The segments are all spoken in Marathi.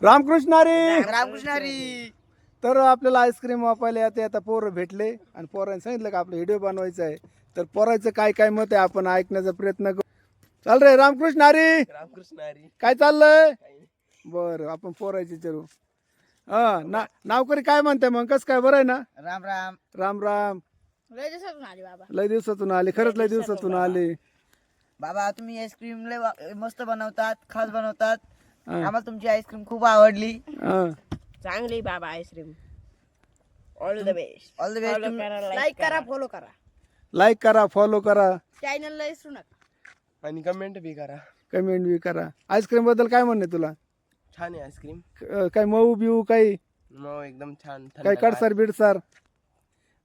रामकृष्ण हरी. रामकृष्ण हरी. तर आपल्याला आईस्क्रीम वापायला येते. आता पोरं भेटले आणि पोरांनी सांगितलं का आपलं व्हिडिओ बनवायचा आहे. तर पोराचं काय काय मत आहे आपण ऐकण्याचा प्रयत्न करू. चाल रे रामकृष्ण हरी. रामकृष्ण हरी. काय चाललंय. बरं आपण पोरायचे विचारू. नावकरी काय म्हणते मग कस काय बरं आहे ना. राम राम. राम राम. लय दिवसातून आली बाबा. लय दिवसातून आले. खरंच लय दिवसातून आले. बाबा तुम्ही आईस्क्रीम लय मस्त बनवतात, खास बनवतात. हा. आम्हाला तुमची आईस्क्रीम खूप आवडली. हा. चांगली बाबा ice cream. All the best. All the best. Like करा, फॉलो करा. लाईक करा, फॉलो करा चॅनलला विसरू नका. आणि कमेंट बी करा. कमेंट बी करा. आईस्क्रीम बद्दल काय म्हणणे तुला. छान आहे आईस्क्रीम. काय मऊ बिऊ काही मग एकदम छान. काही कडसार बिडसार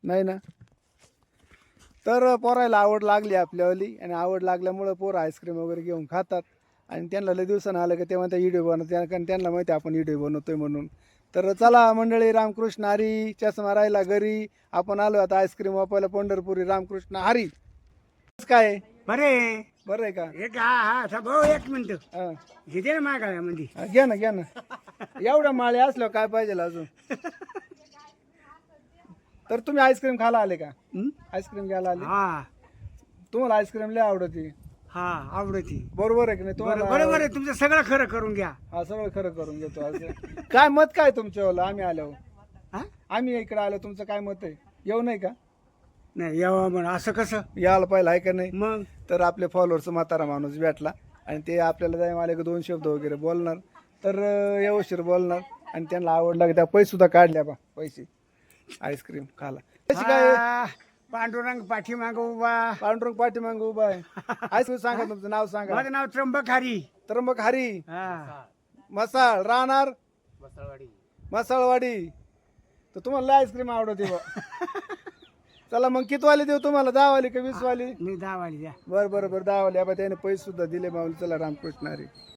नाही ना. तर पोरायला आवड लागली आपल्यावाली आणि आवड लागल्यामुळं पोरं आईस्क्रीम वगैरे घेऊन खातात आणि त्यांना लय दिवसानं आलं की तेव्हा त्या व्हिडिओ बनवतात कारण त्यांना माहिती आहे आपण व्हिडिओ बनवतोय म्हणून. तर चला मंडळी रामकृष्ण हरी. चष्मा राहिला घरी. आपण आलो आता आईस्क्रीम वापायला पंढरपुरी. रामकृष्ण हरी. काय बरे बरं आहे का. एक हा भाऊ एक मिनिट हा. घेते ना मागायला म्हणजे घ्या ना घ्या ना. एवढ्या माळे असल्यावर काय पाहिजे अजून. तर तुम्ही आईस्क्रीम खायला आले का. आईस्क्रीम घ्यायला आले. हा तुम्हाला आईस्क्रीम लय आवडते. हा आवडती. बरोबर आहे की नाही तुम्हाला. बरोबर आहे तुमचं सगळं खरं करून घ्या. हा सगळं खरं करून घेतो. असं काय मत काय तुमच्यावालं आम्ही आल्यावर. हा? आम्ही इकडे आलो तुमचं काय मत आहे. येऊ नाही का. नाही यावं म्हण असं कसं यायला पाहिलं आहे का नाही. मग तर आपले फॉलोअर्स म्हातारा माणूस भेटला आणि ते आपल्याला जाय मला 2 शब्द वगैरे बोलणार. तर व्यवस्थित बोलणार आणि त्यांना आवडला की त्या पैसे सुद्धा काढल्या बा पैसे आईस्क्रीम खाला. कशी काय. हा, पांडुरंग पाठीमाग उभा. पांडुरंग पाठीमाग उभा आहे. आईस्क्रीम सांगा तुमचं नाव सांगा. माझं नाव त्र्यंबक हरी. त्र्यंबक हरी. हा मसाळ राहणार मसाळवाडी. तर तुम्हाला लय आईस्क्रीम आवडते बा. चला मग किती वाली देऊ तुम्हाला. 10 वाली का 20 वाली. मी 10 वाली द्या. बरं 10 वाली. त्याने पैसे सुद्धा दिले माऊली. चला रामकृष्ण हरी.